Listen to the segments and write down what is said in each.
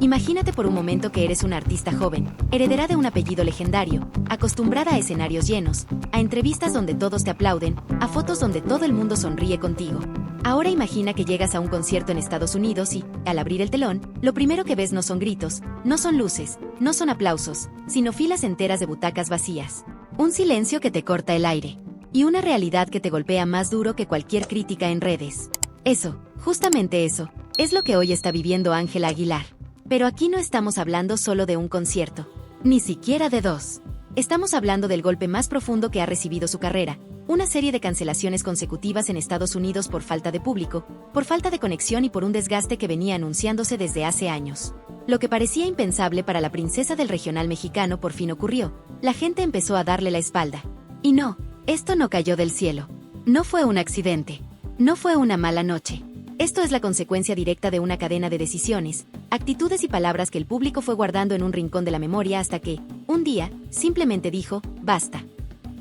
Imagínate por un momento que eres una artista joven, heredera de un apellido legendario, acostumbrada a escenarios llenos, a entrevistas donde todos te aplauden, a fotos donde todo el mundo sonríe contigo. Ahora imagina que llegas a un concierto en Estados Unidos y, al abrir el telón, lo primero que ves no son gritos, no son luces, no son aplausos, sino filas enteras de butacas vacías. Un silencio que te corta el aire. Y una realidad que te golpea más duro que cualquier crítica en redes. Eso, justamente eso, es lo que hoy está viviendo Ángela Aguilar. Pero aquí no estamos hablando solo de un concierto, ni siquiera de dos. Estamos hablando del golpe más profundo que ha recibido su carrera, una serie de cancelaciones consecutivas en Estados Unidos por falta de público, por falta de conexión y por un desgaste que venía anunciándose desde hace años. Lo que parecía impensable para la princesa del regional mexicano por fin ocurrió. La gente empezó a darle la espalda. Y no, esto no cayó del cielo. No fue un accidente. No fue una mala noche. Esto es la consecuencia directa de una cadena de decisiones, actitudes y palabras que el público fue guardando en un rincón de la memoria hasta que, un día, simplemente dijo, basta.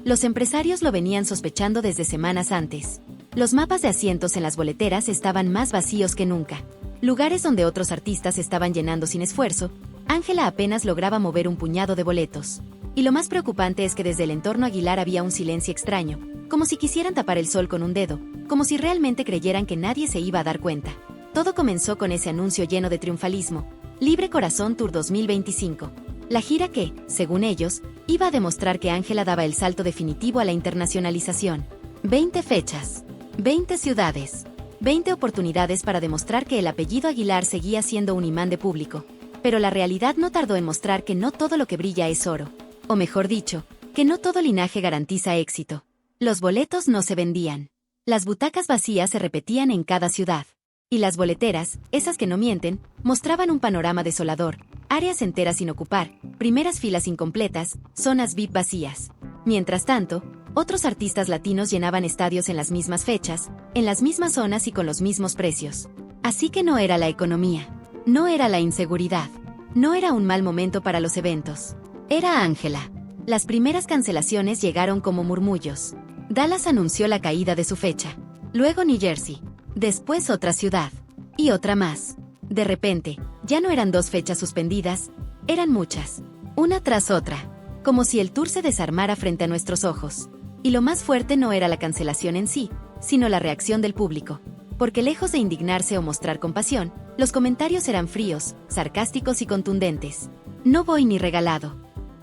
Los empresarios lo venían sospechando desde semanas antes. Los mapas de asientos en las boleteras estaban más vacíos que nunca. Lugares donde otros artistas estaban llenando sin esfuerzo, Ángela apenas lograba mover un puñado de boletos. Y lo más preocupante es que desde el entorno Aguilar había un silencio extraño, como si quisieran tapar el sol con un dedo, como si realmente creyeran que nadie se iba a dar cuenta. Todo comenzó con ese anuncio lleno de triunfalismo, Libre Corazón Tour 2025. La gira que, según ellos, iba a demostrar que Ángela daba el salto definitivo a la internacionalización. 20 fechas, 20 ciudades, 20 oportunidades para demostrar que el apellido Aguilar seguía siendo un imán de público. Pero la realidad no tardó en mostrar que no todo lo que brilla es oro. O mejor dicho, que no todo linaje garantiza éxito. Los boletos no se vendían. Las butacas vacías se repetían en cada ciudad. Y las boleteras, esas que no mienten, mostraban un panorama desolador, áreas enteras sin ocupar, primeras filas incompletas, zonas VIP vacías. Mientras tanto, otros artistas latinos llenaban estadios en las mismas fechas, en las mismas zonas y con los mismos precios. Así que no era la economía, no era la inseguridad, no era un mal momento para los eventos. Era Ángela. Las primeras cancelaciones llegaron como murmullos. Dallas anunció la caída de su fecha. Luego New Jersey. Después otra ciudad. Y otra más. De repente, ya no eran 2 fechas suspendidas, eran muchas. Una tras otra. Como si el tour se desarmara frente a nuestros ojos. Y lo más fuerte no era la cancelación en sí, sino la reacción del público. Porque lejos de indignarse o mostrar compasión, los comentarios eran fríos, sarcásticos y contundentes. No voy ni regalado.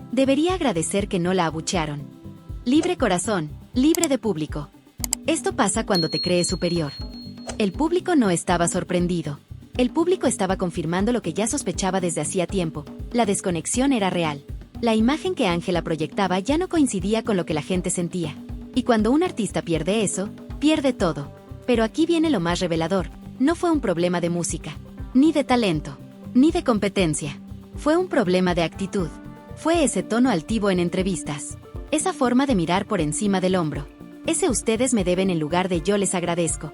Debería agradecer que no la abuchearon. Libre corazón, libre de público. Esto pasa cuando te crees superior. El público no estaba sorprendido. El público estaba confirmando lo que ya sospechaba desde hacía tiempo. La desconexión era real. La imagen que Ángela proyectaba ya no coincidía con lo que la gente sentía. Y cuando un artista pierde eso, pierde todo. Pero aquí viene lo más revelador. No fue un problema de música, ni de talento, ni de competencia. Fue un problema de actitud. Fue ese tono altivo en entrevistas. Esa forma de mirar por encima del hombro. Ese ustedes me deben en lugar de yo les agradezco.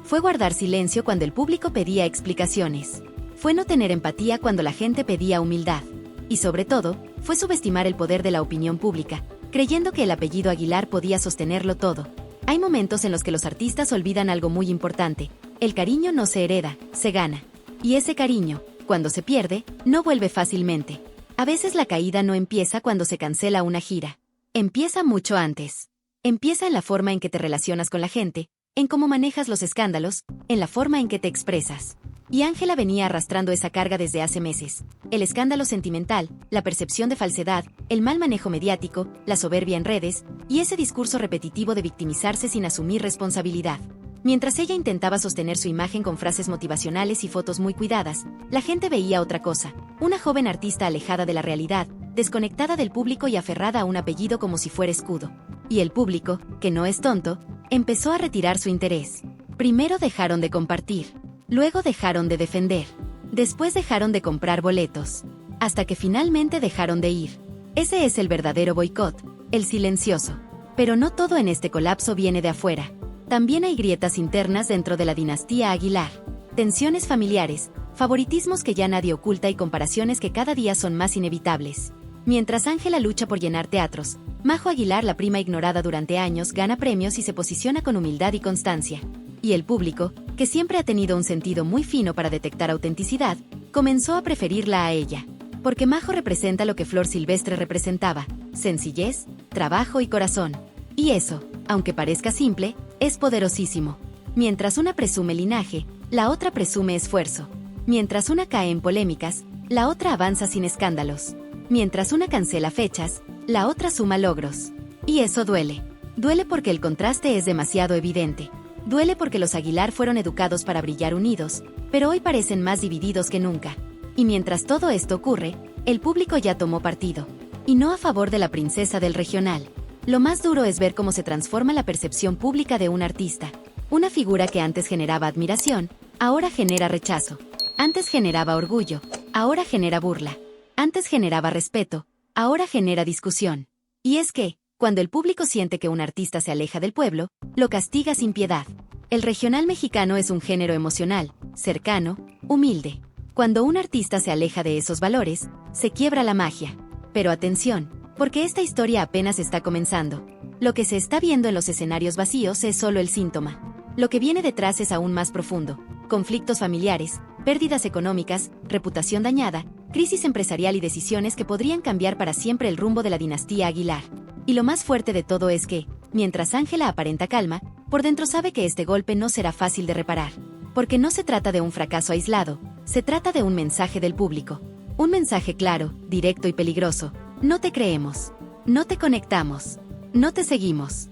Fue guardar silencio cuando el público pedía explicaciones. Fue no tener empatía cuando la gente pedía humildad. Y sobre todo, fue subestimar el poder de la opinión pública, creyendo que el apellido Aguilar podía sostenerlo todo. Hay momentos en los que los artistas olvidan algo muy importante. El cariño no se hereda, se gana. Y ese cariño, cuando se pierde, no vuelve fácilmente. A veces la caída no empieza cuando se cancela una gira. Empieza mucho antes. Empieza en la forma en que te relacionas con la gente, en cómo manejas los escándalos, en la forma en que te expresas. Y Ángela venía arrastrando esa carga desde hace meses. El escándalo sentimental, la percepción de falsedad, el mal manejo mediático, la soberbia en redes, y ese discurso repetitivo de victimizarse sin asumir responsabilidad. Mientras ella intentaba sostener su imagen con frases motivacionales y fotos muy cuidadas, la gente veía otra cosa. Una joven artista alejada de la realidad, desconectada del público y aferrada a un apellido como si fuera escudo. Y el público, que no es tonto, empezó a retirar su interés. Primero dejaron de compartir. Luego dejaron de defender. Después dejaron de comprar boletos. Hasta que finalmente dejaron de ir. Ese es el verdadero boicot, el silencioso. Pero no todo en este colapso viene de afuera. También hay grietas internas dentro de la dinastía Aguilar. Tensiones familiares, favoritismos que ya nadie oculta y comparaciones que cada día son más inevitables. Mientras Ángela lucha por llenar teatros, Majo Aguilar, la prima ignorada durante años, gana premios y se posiciona con humildad y constancia. Y el público, que siempre ha tenido un sentido muy fino para detectar autenticidad, comenzó a preferirla a ella. Porque Majo representa lo que Flor Silvestre representaba: sencillez, trabajo y corazón. Y eso, aunque parezca simple, es poderosísimo. Mientras una presume linaje, la otra presume esfuerzo. Mientras una cae en polémicas, la otra avanza sin escándalos. Mientras una cancela fechas, la otra suma logros. Y eso duele. Duele porque el contraste es demasiado evidente. Duele porque los Aguilar fueron educados para brillar unidos, pero hoy parecen más divididos que nunca. Y mientras todo esto ocurre, el público ya tomó partido. Y no a favor de la princesa del regional. Lo más duro es ver cómo se transforma la percepción pública de un artista. Una figura que antes generaba admiración, ahora genera rechazo. Antes generaba orgullo, ahora genera burla. Antes generaba respeto, ahora genera discusión. Y es que, cuando el público siente que un artista se aleja del pueblo, lo castiga sin piedad. El regional mexicano es un género emocional, cercano, humilde. Cuando un artista se aleja de esos valores, se quiebra la magia. Pero atención, porque esta historia apenas está comenzando. Lo que se está viendo en los escenarios vacíos es solo el síntoma. Lo que viene detrás es aún más profundo: conflictos familiares, pérdidas económicas, reputación dañada, crisis empresarial y decisiones que podrían cambiar para siempre el rumbo de la dinastía Aguilar. Y lo más fuerte de todo es que, mientras Ángela aparenta calma, por dentro sabe que este golpe no será fácil de reparar. Porque no se trata de un fracaso aislado, se trata de un mensaje del público. Un mensaje claro, directo y peligroso: no te creemos, no te conectamos, no te seguimos.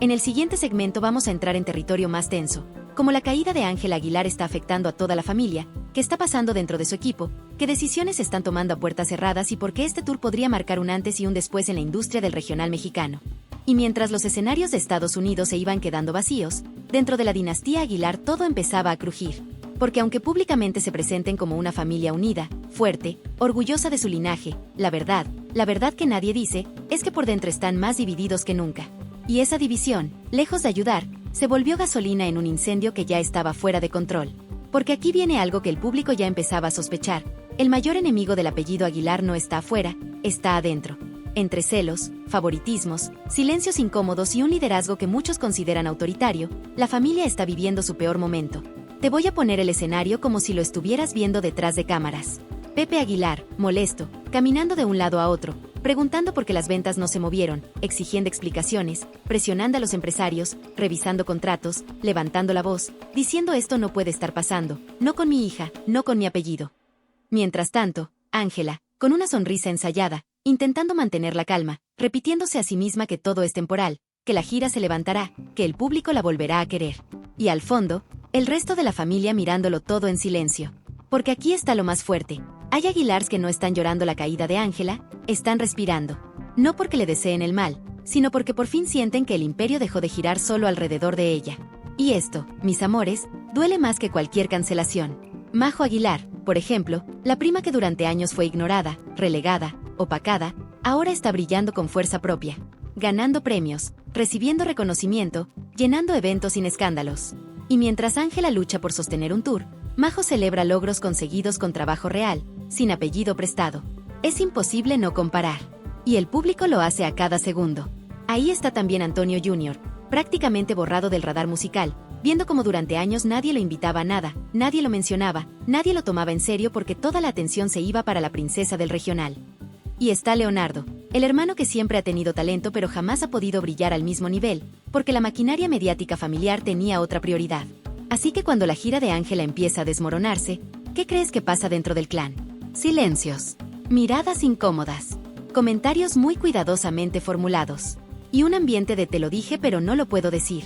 En el siguiente segmento vamos a entrar en territorio más tenso, como la caída de Ángela Aguilar está afectando a toda la familia, qué está pasando dentro de su equipo, qué decisiones se están tomando a puertas cerradas y por qué este tour podría marcar un antes y un después en la industria del regional mexicano. Y mientras los escenarios de Estados Unidos se iban quedando vacíos, dentro de la dinastía Aguilar todo empezaba a crujir. Porque aunque públicamente se presenten como una familia unida, fuerte, orgullosa de su linaje, la verdad que nadie dice, es que por dentro están más divididos que nunca. Y esa división, lejos de ayudar, se volvió gasolina en un incendio que ya estaba fuera de control. Porque aquí viene algo que el público ya empezaba a sospechar: el mayor enemigo del apellido Aguilar no está afuera, está adentro. Entre celos, favoritismos, silencios incómodos y un liderazgo que muchos consideran autoritario, la familia está viviendo su peor momento. Te voy a poner el escenario como si lo estuvieras viendo detrás de cámaras. Pepe Aguilar, molesto, caminando de un lado a otro, preguntando por qué las ventas no se movieron, exigiendo explicaciones, presionando a los empresarios, revisando contratos, levantando la voz, diciendo: esto no puede estar pasando, no con mi hija, no con mi apellido. Mientras tanto, Ángela, con una sonrisa ensayada, intentando mantener la calma, repitiéndose a sí misma que todo es temporal, que la gira se levantará, que el público la volverá a querer. Y al fondo, el resto de la familia mirándolo todo en silencio. Porque aquí está lo más fuerte: hay Aguilars que no están llorando la caída de Ángela, están respirando. No porque le deseen el mal, sino porque por fin sienten que el imperio dejó de girar solo alrededor de ella. Y esto, mis amores, duele más que cualquier cancelación. Majo Aguilar, por ejemplo, la prima que durante años fue ignorada, relegada, opacada, ahora está brillando con fuerza propia, ganando premios, recibiendo reconocimiento, llenando eventos sin escándalos. Y mientras Ángela lucha por sostener un tour, Majo celebra logros conseguidos con trabajo real, sin apellido prestado. Es imposible no comparar. Y el público lo hace a cada segundo. Ahí está también Antonio Jr., prácticamente borrado del radar musical, viendo como durante años nadie lo invitaba a nada, nadie lo mencionaba, nadie lo tomaba en serio porque toda la atención se iba para la princesa del regional. Y está Leonardo, el hermano que siempre ha tenido talento pero jamás ha podido brillar al mismo nivel, porque la maquinaria mediática familiar tenía otra prioridad. Así que cuando la gira de Ángela empieza a desmoronarse, ¿qué crees que pasa dentro del clan? Silencios, miradas incómodas, comentarios muy cuidadosamente formulados, y un ambiente de te lo dije pero no lo puedo decir.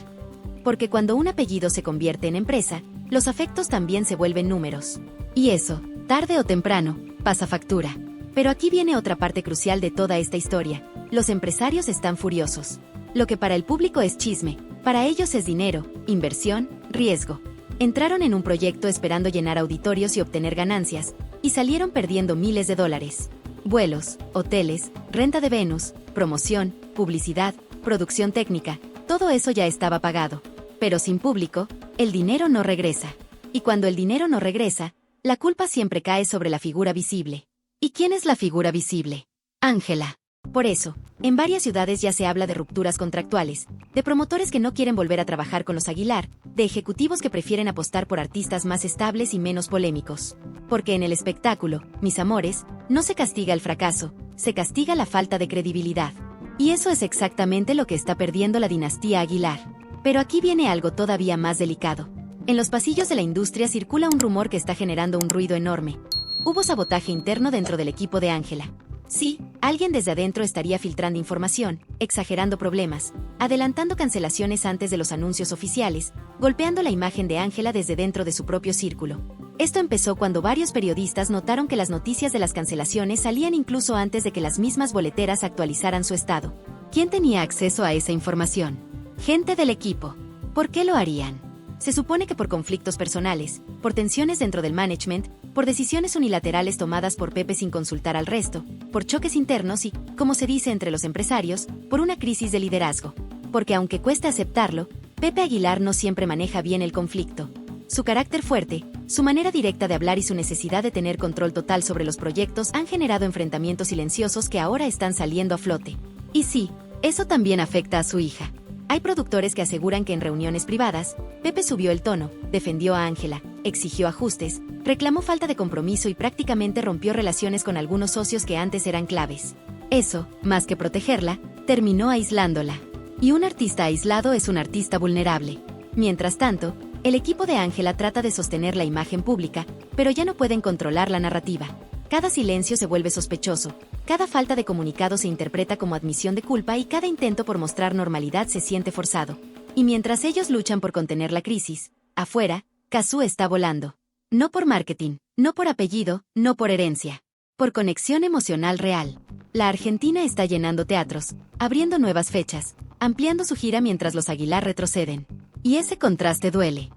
Porque cuando un apellido se convierte en empresa, los afectos también se vuelven números. Y eso, tarde o temprano, pasa factura. Pero aquí viene otra parte crucial de toda esta historia: los empresarios están furiosos. Lo que para el público es chisme, para ellos es dinero, inversión, riesgo. Entraron en un proyecto esperando llenar auditorios y obtener ganancias, y salieron perdiendo miles de dólares. Vuelos, hoteles, renta de Venus, promoción, publicidad, producción técnica, todo eso ya estaba pagado. Pero sin público, el dinero no regresa. Y cuando el dinero no regresa, la culpa siempre cae sobre la figura visible. ¿Y quién es la figura visible? Ángela. Por eso, en varias ciudades ya se habla de rupturas contractuales, de promotores que no quieren volver a trabajar con los Aguilar, de ejecutivos que prefieren apostar por artistas más estables y menos polémicos. Porque en el espectáculo, mis amores, no se castiga el fracaso, se castiga la falta de credibilidad. Y eso es exactamente lo que está perdiendo la dinastía Aguilar. Pero aquí viene algo todavía más delicado. En los pasillos de la industria circula un rumor que está generando un ruido enorme. Hubo sabotaje interno dentro del equipo de Ángela. Sí, alguien desde adentro estaría filtrando información, exagerando problemas, adelantando cancelaciones antes de los anuncios oficiales, golpeando la imagen de Ángela desde dentro de su propio círculo. Esto empezó cuando varios periodistas notaron que las noticias de las cancelaciones salían incluso antes de que las mismas boleteras actualizaran su estado. ¿Quién tenía acceso a esa información? Gente del equipo. ¿Por qué lo harían? Se supone que por conflictos personales, por tensiones dentro del management, por decisiones unilaterales tomadas por Pepe sin consultar al resto, por choques internos y, como se dice entre los empresarios, por una crisis de liderazgo. Porque aunque cueste aceptarlo, Pepe Aguilar no siempre maneja bien el conflicto. Su carácter fuerte, su manera directa de hablar y su necesidad de tener control total sobre los proyectos han generado enfrentamientos silenciosos que ahora están saliendo a flote. Y sí, eso también afecta a su hija. Hay productores que aseguran que en reuniones privadas, Pepe subió el tono, defendió a Ángela, exigió ajustes, reclamó falta de compromiso y prácticamente rompió relaciones con algunos socios que antes eran claves. Eso, más que protegerla, terminó aislándola. Y un artista aislado es un artista vulnerable. Mientras tanto, el equipo de Ángela trata de sostener la imagen pública, pero ya no pueden controlar la narrativa. Cada silencio se vuelve sospechoso, cada falta de comunicado se interpreta como admisión de culpa y cada intento por mostrar normalidad se siente forzado. Y mientras ellos luchan por contener la crisis, afuera, Cazzu está volando. No por marketing, no por apellido, no por herencia. Por conexión emocional real. La Argentina está llenando teatros, abriendo nuevas fechas, ampliando su gira mientras los Aguilar retroceden. Y ese contraste duele.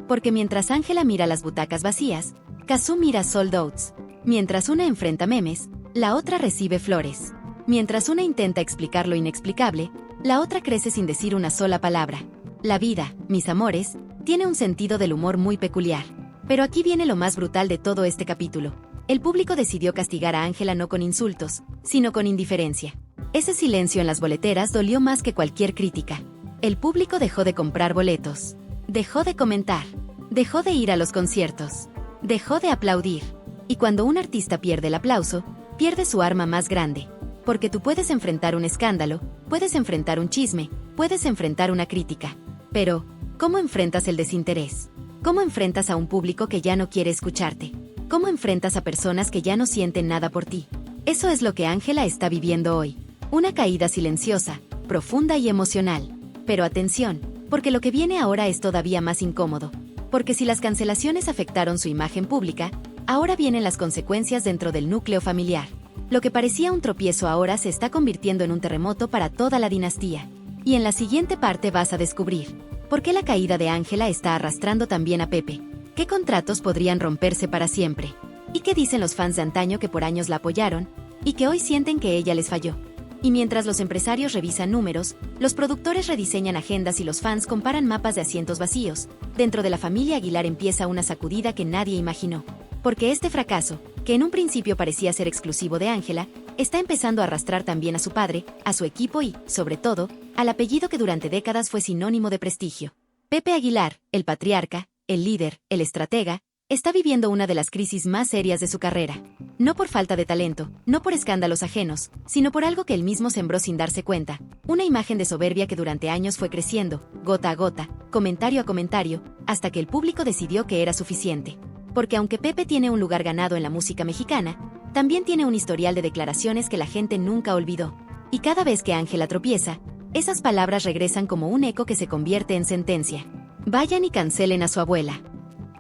Porque mientras Ángela mira las butacas vacías, Cazzu mira sold outs. Mientras una enfrenta memes, la otra recibe flores. Mientras una intenta explicar lo inexplicable, la otra crece sin decir una sola palabra. La vida, mis amores, tiene un sentido del humor muy peculiar. Pero aquí viene lo más brutal de todo este capítulo. El público decidió castigar a Ángela no con insultos, sino con indiferencia. Ese silencio en las boleteras dolió más que cualquier crítica. El público dejó de comprar boletos. Dejó de comentar. Dejó de ir a los conciertos. Dejó de aplaudir. Y cuando un artista pierde el aplauso, pierde su arma más grande. Porque tú puedes enfrentar un escándalo, puedes enfrentar un chisme, puedes enfrentar una crítica. Pero, ¿cómo enfrentas el desinterés? ¿Cómo enfrentas a un público que ya no quiere escucharte? ¿Cómo enfrentas a personas que ya no sienten nada por ti? Eso es lo que Ángela está viviendo hoy. Una caída silenciosa, profunda y emocional. Pero atención, porque lo que viene ahora es todavía más incómodo. Porque si las cancelaciones afectaron su imagen pública, ahora vienen las consecuencias dentro del núcleo familiar. Lo que parecía un tropiezo ahora se está convirtiendo en un terremoto para toda la dinastía. Y en la siguiente parte vas a descubrir por qué la caída de Ángela está arrastrando también a Pepe. ¿Qué contratos podrían romperse para siempre? ¿Y qué dicen los fans de antaño que por años la apoyaron y que hoy sienten que ella les falló? Y mientras los empresarios revisan números, los productores rediseñan agendas y los fans comparan mapas de asientos vacíos, dentro de la familia Aguilar empieza una sacudida que nadie imaginó. Porque este fracaso, que en un principio parecía ser exclusivo de Ángela, está empezando a arrastrar también a su padre, a su equipo y, sobre todo, al apellido que durante décadas fue sinónimo de prestigio. Pepe Aguilar, el patriarca, el líder, el estratega, está viviendo una de las crisis más serias de su carrera. No por falta de talento, no por escándalos ajenos, sino por algo que él mismo sembró sin darse cuenta. Una imagen de soberbia que durante años fue creciendo, gota a gota, comentario a comentario, hasta que el público decidió que era suficiente. Porque aunque Pepe tiene un lugar ganado en la música mexicana, también tiene un historial de declaraciones que la gente nunca olvidó. Y cada vez que Ángela tropieza, esas palabras regresan como un eco que se convierte en sentencia. Vayan y cancelen a su abuela.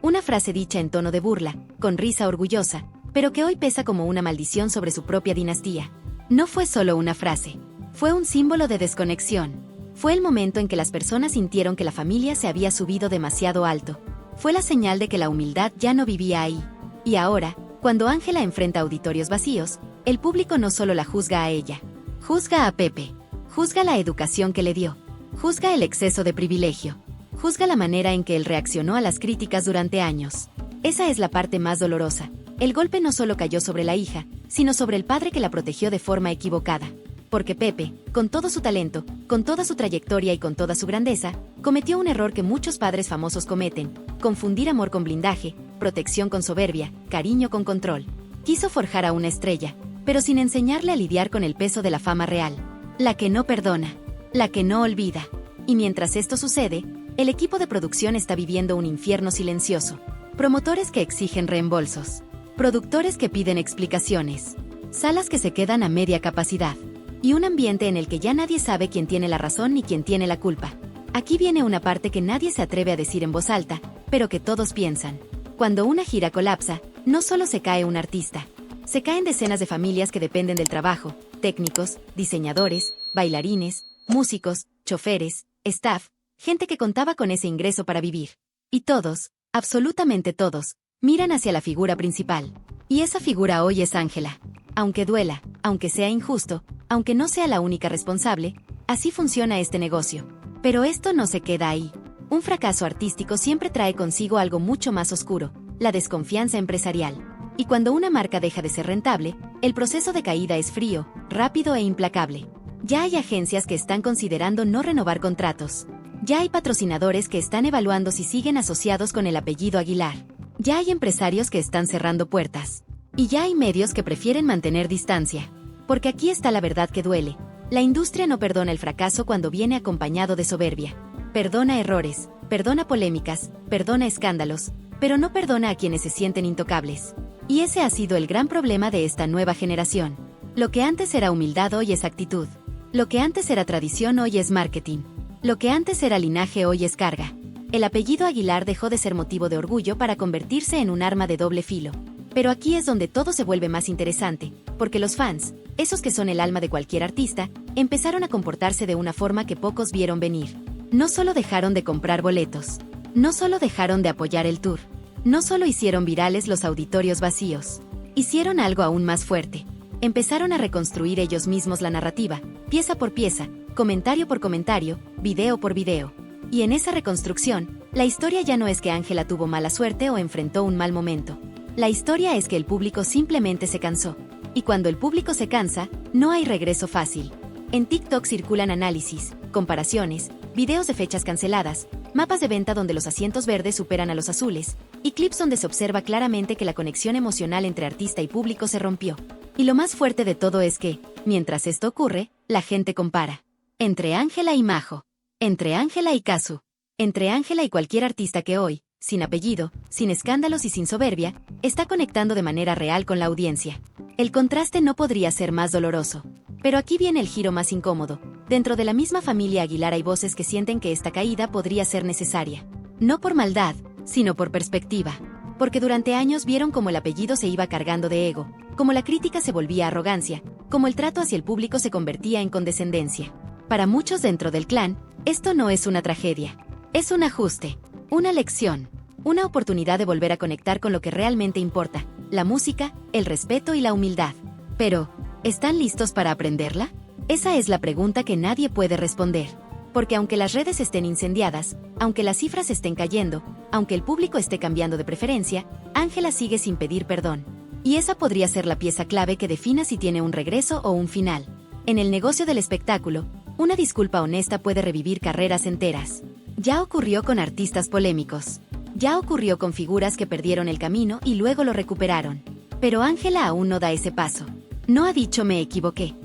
Una frase dicha en tono de burla, con risa orgullosa, pero que hoy pesa como una maldición sobre su propia dinastía. No fue solo una frase, fue un símbolo de desconexión. Fue el momento en que las personas sintieron que la familia se había subido demasiado alto. Fue la señal de que la humildad ya no vivía ahí. Y ahora, cuando Ángela enfrenta auditorios vacíos, el público no solo la juzga a ella, juzga a Pepe, juzga la educación que le dio, juzga el exceso de privilegio, juzga la manera en que él reaccionó a las críticas durante años. Esa es la parte más dolorosa, El golpe no solo cayó sobre la hija, sino sobre el padre que la protegió de forma equivocada. Porque Pepe, con todo su talento, con toda su trayectoria y con toda su grandeza, cometió un error que muchos padres famosos cometen: confundir amor con blindaje, protección con soberbia, cariño con control. Quiso forjar a una estrella, pero sin enseñarle a lidiar con el peso de la fama real. La que no perdona, la que no olvida. Y mientras esto sucede, el equipo de producción está viviendo un infierno silencioso. Promotores que exigen reembolsos, productores que piden explicaciones, salas que se quedan a media capacidad, y un ambiente en el que ya nadie sabe quién tiene la razón ni quién tiene la culpa. Aquí viene una parte que nadie se atreve a decir en voz alta, pero que todos piensan. Cuando una gira colapsa, no solo se cae un artista, se caen decenas de familias que dependen del trabajo: técnicos, diseñadores, bailarines, músicos, choferes, staff, gente que contaba con ese ingreso para vivir. Y todos, absolutamente todos, miran hacia la figura principal. Y esa figura hoy es Ángela. Aunque duela, aunque sea injusto, aunque no sea la única responsable, así funciona este negocio. Pero esto no se queda ahí. Un fracaso artístico siempre trae consigo algo mucho más oscuro: la desconfianza empresarial. Y cuando una marca deja de ser rentable, el proceso de caída es frío, rápido e implacable. Ya hay agencias que están considerando no renovar contratos. Ya hay patrocinadores que están evaluando si siguen asociados con el apellido Aguilar. Ya hay empresarios que están cerrando puertas. Y ya hay medios que prefieren mantener distancia. Porque aquí está la verdad que duele. La industria no perdona el fracaso cuando viene acompañado de soberbia. Perdona errores, perdona polémicas, perdona escándalos, pero no perdona a quienes se sienten intocables. Y ese ha sido el gran problema de esta nueva generación. Lo que antes era humildad hoy es actitud. Lo que antes era tradición hoy es marketing. Lo que antes era linaje hoy es carga. El apellido Aguilar dejó de ser motivo de orgullo para convertirse en un arma de doble filo. Pero aquí es donde todo se vuelve más interesante, porque los fans, esos que son el alma de cualquier artista, empezaron a comportarse de una forma que pocos vieron venir. No solo dejaron de comprar boletos, no solo dejaron de apoyar el tour, no solo hicieron virales los auditorios vacíos, hicieron algo aún más fuerte. Empezaron a reconstruir ellos mismos la narrativa, pieza por pieza, comentario por comentario, video por video. Y en esa reconstrucción, la historia ya no es que Ángela tuvo mala suerte o enfrentó un mal momento. La historia es que el público simplemente se cansó. Y cuando el público se cansa, no hay regreso fácil. En TikTok circulan análisis, comparaciones, videos de fechas canceladas, mapas de venta donde los asientos verdes superan a los azules, y clips donde se observa claramente que la conexión emocional entre artista y público se rompió. Y lo más fuerte de todo es que, mientras esto ocurre, la gente compara. Entre Ángela y Majo. Entre Ángela y Kazu. Entre Ángela y cualquier artista que hoy, sin apellido, sin escándalos y sin soberbia, está conectando de manera real con la audiencia. El contraste no podría ser más doloroso. Pero aquí viene el giro más incómodo. Dentro de la misma familia Aguilar hay voces que sienten que esta caída podría ser necesaria. No por maldad, sino por perspectiva. Porque durante años vieron cómo el apellido se iba cargando de ego, cómo la crítica se volvía arrogancia, cómo el trato hacia el público se convertía en condescendencia. Para muchos dentro del clan, esto no es una tragedia. Es un ajuste, una lección, una oportunidad de volver a conectar con lo que realmente importa: la música, el respeto y la humildad. Pero, ¿están listos para aprenderla? Esa es la pregunta que nadie puede responder. Porque aunque las redes estén incendiadas, aunque las cifras estén cayendo, aunque el público esté cambiando de preferencia, Ángela sigue sin pedir perdón. Y esa podría ser la pieza clave que defina si tiene un regreso o un final. En el negocio del espectáculo, una disculpa honesta puede revivir carreras enteras. Ya ocurrió con artistas polémicos. Ya ocurrió con figuras que perdieron el camino y luego lo recuperaron. Pero Ángela aún no da ese paso. No ha dicho me equivoqué.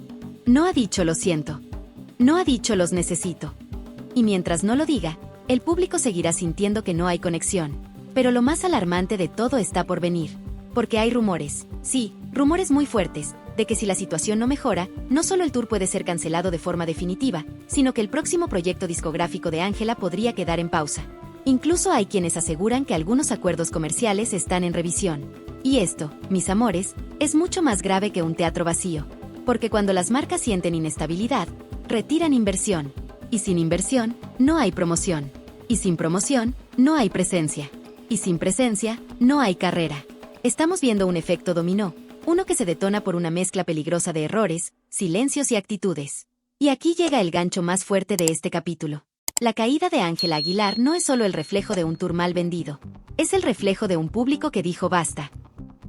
No ha dicho lo siento. No ha dicho los necesito. Y mientras no lo diga, el público seguirá sintiendo que no hay conexión. Pero lo más alarmante de todo está por venir. Porque hay rumores, sí, rumores muy fuertes, de que si la situación no mejora, no solo el tour puede ser cancelado de forma definitiva, sino que el próximo proyecto discográfico de Ángela podría quedar en pausa. Incluso hay quienes aseguran que algunos acuerdos comerciales están en revisión. Y esto, mis amores, es mucho más grave que un teatro vacío. Porque cuando las marcas sienten inestabilidad, retiran inversión. Y sin inversión, no hay promoción. Y sin promoción, no hay presencia. Y sin presencia, no hay carrera. Estamos viendo un efecto dominó, uno que se detona por una mezcla peligrosa de errores, silencios y actitudes. Y aquí llega el gancho más fuerte de este capítulo. La caída de Ángela Aguilar no es solo el reflejo de un tour mal vendido. Es el reflejo de un público que dijo basta.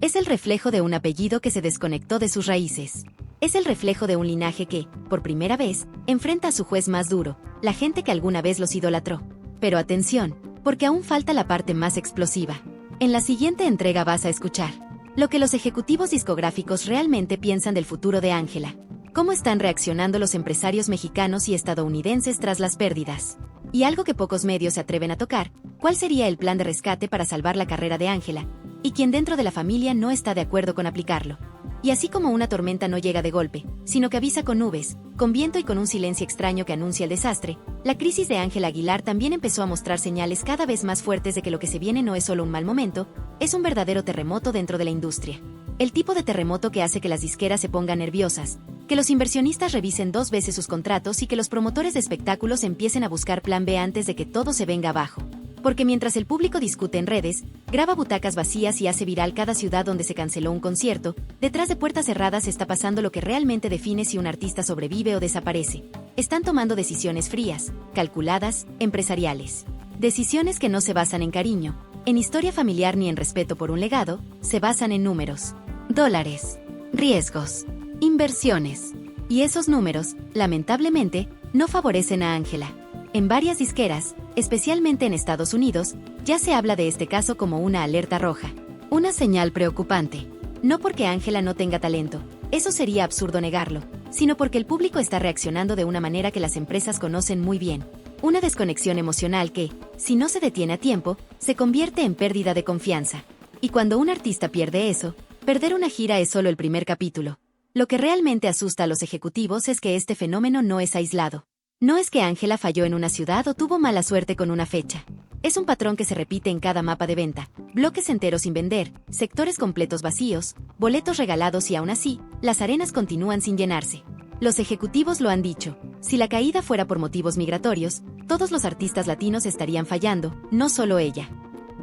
Es el reflejo de un apellido que se desconectó de sus raíces. Es el reflejo de un linaje que, por primera vez, enfrenta a su juez más duro, la gente que alguna vez los idolatró. Pero atención, porque aún falta la parte más explosiva. En la siguiente entrega vas a escuchar lo que los ejecutivos discográficos realmente piensan del futuro de Ángela. Cómo están reaccionando los empresarios mexicanos y estadounidenses tras las pérdidas. Y algo que pocos medios se atreven a tocar, ¿cuál sería el plan de rescate para salvar la carrera de Ángela? Y quien dentro de la familia no está de acuerdo con aplicarlo. Y así como una tormenta no llega de golpe, sino que avisa con nubes, con viento y con un silencio extraño que anuncia el desastre, la crisis de Ángela Aguilar también empezó a mostrar señales cada vez más fuertes de que lo que se viene no es solo un mal momento, es un verdadero terremoto dentro de la industria. El tipo de terremoto que hace que las disqueras se pongan nerviosas, que los inversionistas revisen 2 veces sus contratos y que los promotores de espectáculos empiecen a buscar plan B antes de que todo se venga abajo. Porque mientras el público discute en redes, graba butacas vacías y hace viral cada ciudad donde se canceló un concierto, detrás de puertas cerradas está pasando lo que realmente define si un artista sobrevive o desaparece. Están tomando decisiones frías, calculadas, empresariales. Decisiones que no se basan en cariño, en historia familiar ni en respeto por un legado, se basan en números, dólares, riesgos, inversiones. Y esos números, lamentablemente, no favorecen a Ángela. En varias disqueras, especialmente en Estados Unidos, ya se habla de este caso como una alerta roja. Una señal preocupante. No porque Ángela no tenga talento, eso sería absurdo negarlo, sino porque el público está reaccionando de una manera que las empresas conocen muy bien. Una desconexión emocional que, si no se detiene a tiempo, se convierte en pérdida de confianza. Y cuando un artista pierde eso, perder una gira es solo el primer capítulo. Lo que realmente asusta a los ejecutivos es que este fenómeno no es aislado. No es que Ángela falló en una ciudad o tuvo mala suerte con una fecha. Es un patrón que se repite en cada mapa de venta, bloques enteros sin vender, sectores completos vacíos, boletos regalados y aún así, las arenas continúan sin llenarse. Los ejecutivos lo han dicho, si la caída fuera por motivos migratorios, todos los artistas latinos estarían fallando, no solo ella.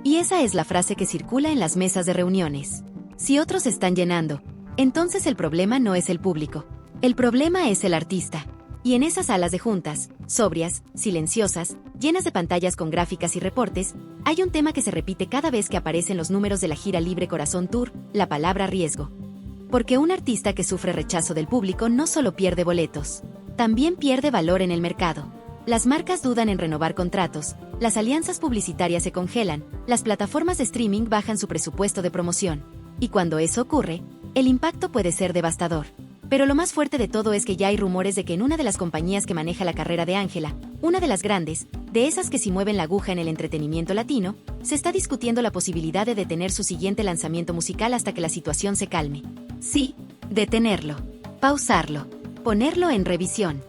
Y esa es la frase que circula en las mesas de reuniones. Si otros están llenando, entonces el problema no es el público. El problema es el artista. Y en esas salas de juntas, sobrias, silenciosas, llenas de pantallas con gráficas y reportes, hay un tema que se repite cada vez que aparecen los números de la gira Libre Corazón Tour, la palabra riesgo. Porque un artista que sufre rechazo del público no solo pierde boletos, también pierde valor en el mercado. Las marcas dudan en renovar contratos, las alianzas publicitarias se congelan, las plataformas de streaming bajan su presupuesto de promoción. Y cuando eso ocurre, el impacto puede ser devastador. Pero lo más fuerte de todo es que ya hay rumores de que en una de las compañías que maneja la carrera de Ángela, una de las grandes, de esas que sí mueven la aguja en el entretenimiento latino, se está discutiendo la posibilidad de detener su siguiente lanzamiento musical hasta que la situación se calme. Sí, detenerlo, pausarlo, ponerlo en revisión.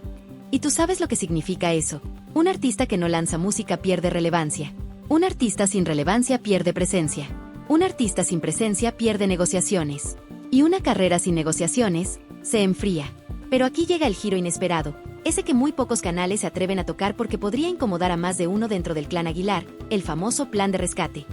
¿Y tú sabes lo que significa eso? Un artista que no lanza música pierde relevancia. Un artista sin relevancia pierde presencia. Un artista sin presencia pierde negociaciones. Y una carrera sin negociaciones se enfría. Pero aquí llega el giro inesperado, ese que muy pocos canales se atreven a tocar porque podría incomodar a más de uno dentro del clan Aguilar, el famoso plan de rescate.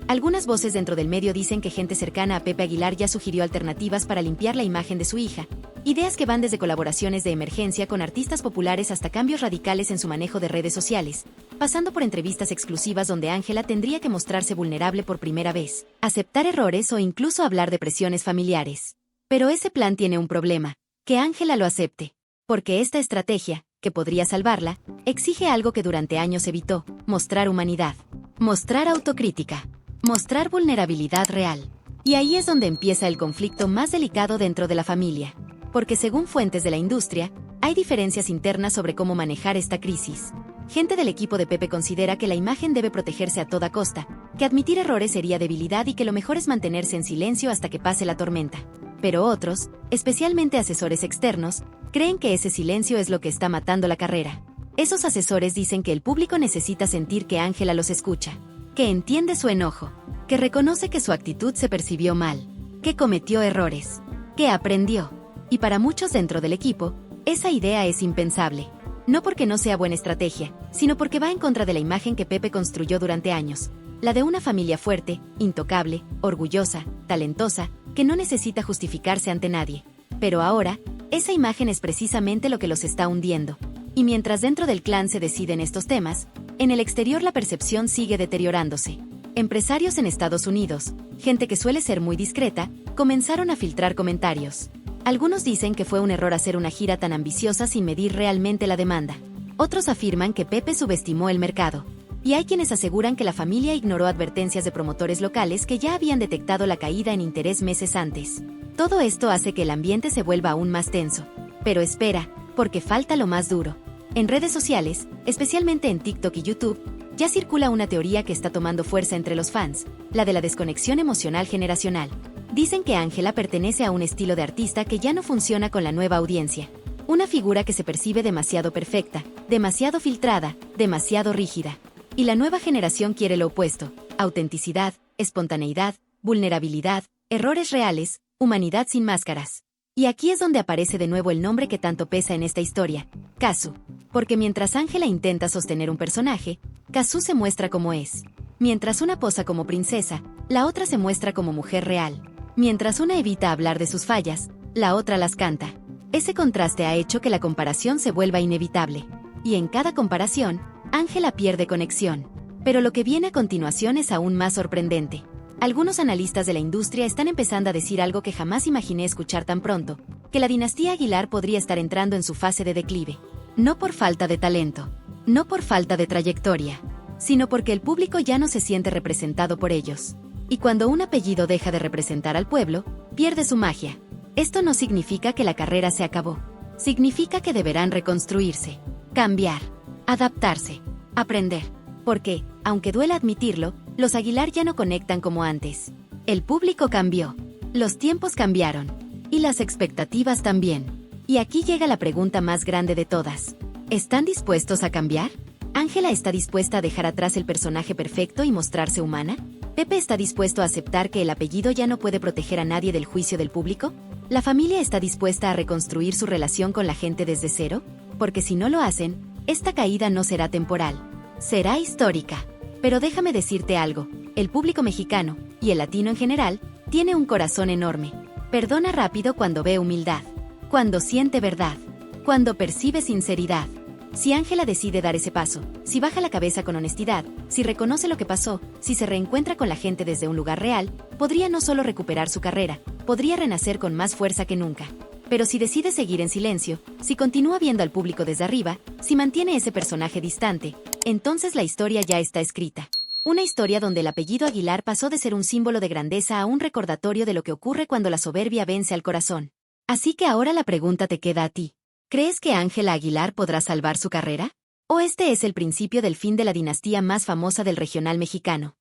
Algunas voces dentro del medio dicen que gente cercana a Pepe Aguilar ya sugirió alternativas para limpiar la imagen de su hija, ideas que van desde colaboraciones de emergencia con artistas populares hasta cambios radicales en su manejo de redes sociales, pasando por entrevistas exclusivas donde Ángela tendría que mostrarse vulnerable por primera vez, aceptar errores o incluso hablar de presiones familiares. Pero ese plan tiene un problema, que Ángela lo acepte. Porque esta estrategia, que podría salvarla, exige algo que durante años evitó, mostrar humanidad, mostrar autocrítica, mostrar vulnerabilidad real. Y ahí es donde empieza el conflicto más delicado dentro de la familia. Porque según fuentes de la industria, hay diferencias internas sobre cómo manejar esta crisis. Gente del equipo de Pepe considera que la imagen debe protegerse a toda costa, que admitir errores sería debilidad y que lo mejor es mantenerse en silencio hasta que pase la tormenta. Pero otros, especialmente asesores externos, creen que ese silencio es lo que está matando la carrera. Esos asesores dicen que el público necesita sentir que Ángela los escucha, que entiende su enojo, que reconoce que su actitud se percibió mal, que cometió errores, que aprendió. Y para muchos dentro del equipo, esa idea es impensable. No porque no sea buena estrategia, sino porque va en contra de la imagen que Pepe construyó durante años. La de una familia fuerte, intocable, orgullosa, talentosa, que no necesita justificarse ante nadie. Pero ahora, esa imagen es precisamente lo que los está hundiendo. Y mientras dentro del clan se deciden estos temas, en el exterior la percepción sigue deteriorándose. Empresarios en Estados Unidos, gente que suele ser muy discreta, comenzaron a filtrar comentarios. Algunos dicen que fue un error hacer una gira tan ambiciosa sin medir realmente la demanda. Otros afirman que Pepe subestimó el mercado. Y hay quienes aseguran que la familia ignoró advertencias de promotores locales que ya habían detectado la caída en interés meses antes. Todo esto hace que el ambiente se vuelva aún más tenso. Pero espera, porque falta lo más duro. En redes sociales, especialmente en TikTok y YouTube, ya circula una teoría que está tomando fuerza entre los fans, la de la desconexión emocional generacional. Dicen que Ángela pertenece a un estilo de artista que ya no funciona con la nueva audiencia. Una figura que se percibe demasiado perfecta, demasiado filtrada, demasiado rígida. Y la nueva generación quiere lo opuesto: autenticidad, espontaneidad, vulnerabilidad, errores reales, humanidad sin máscaras. Y aquí es donde aparece de nuevo el nombre que tanto pesa en esta historia, Kazu. Porque mientras Ángela intenta sostener un personaje, Kazu se muestra como es. Mientras una posa como princesa, la otra se muestra como mujer real. Mientras una evita hablar de sus fallas, la otra las canta. Ese contraste ha hecho que la comparación se vuelva inevitable. Y en cada comparación, Ángela pierde conexión. Pero lo que viene a continuación es aún más sorprendente. Algunos analistas de la industria están empezando a decir algo que jamás imaginé escuchar tan pronto: que la dinastía Aguilar podría estar entrando en su fase de declive. No por falta de talento, no por falta de trayectoria, sino porque el público ya no se siente representado por ellos. Y cuando un apellido deja de representar al pueblo, pierde su magia. Esto no significa que la carrera se acabó. Significa que deberán reconstruirse, cambiar, adaptarse, aprender. Porque, aunque duela admitirlo, los Aguilar ya no conectan como antes. El público cambió, los tiempos cambiaron, y las expectativas también. Y aquí llega la pregunta más grande de todas. ¿Están dispuestos a cambiar? ¿Ángela está dispuesta a dejar atrás el personaje perfecto y mostrarse humana? ¿Pepe está dispuesto a aceptar que el apellido ya no puede proteger a nadie del juicio del público? ¿La familia está dispuesta a reconstruir su relación con la gente desde cero? Porque si no lo hacen, esta caída no será temporal. Será histórica. Pero déjame decirte algo: el público mexicano, y el latino en general, tiene un corazón enorme. Perdona rápido cuando ve humildad, cuando siente verdad, cuando percibe sinceridad. Si Ángela decide dar ese paso, si baja la cabeza con honestidad, si reconoce lo que pasó, si se reencuentra con la gente desde un lugar real, podría no solo recuperar su carrera, podría renacer con más fuerza que nunca. Pero si decide seguir en silencio, si continúa viendo al público desde arriba, si mantiene ese personaje distante, entonces la historia ya está escrita. Una historia donde el apellido Aguilar pasó de ser un símbolo de grandeza a un recordatorio de lo que ocurre cuando la soberbia vence al corazón. Así que ahora la pregunta te queda a ti. ¿Crees que Ángela Aguilar podrá salvar su carrera? ¿O este es el principio del fin de la dinastía más famosa del regional mexicano?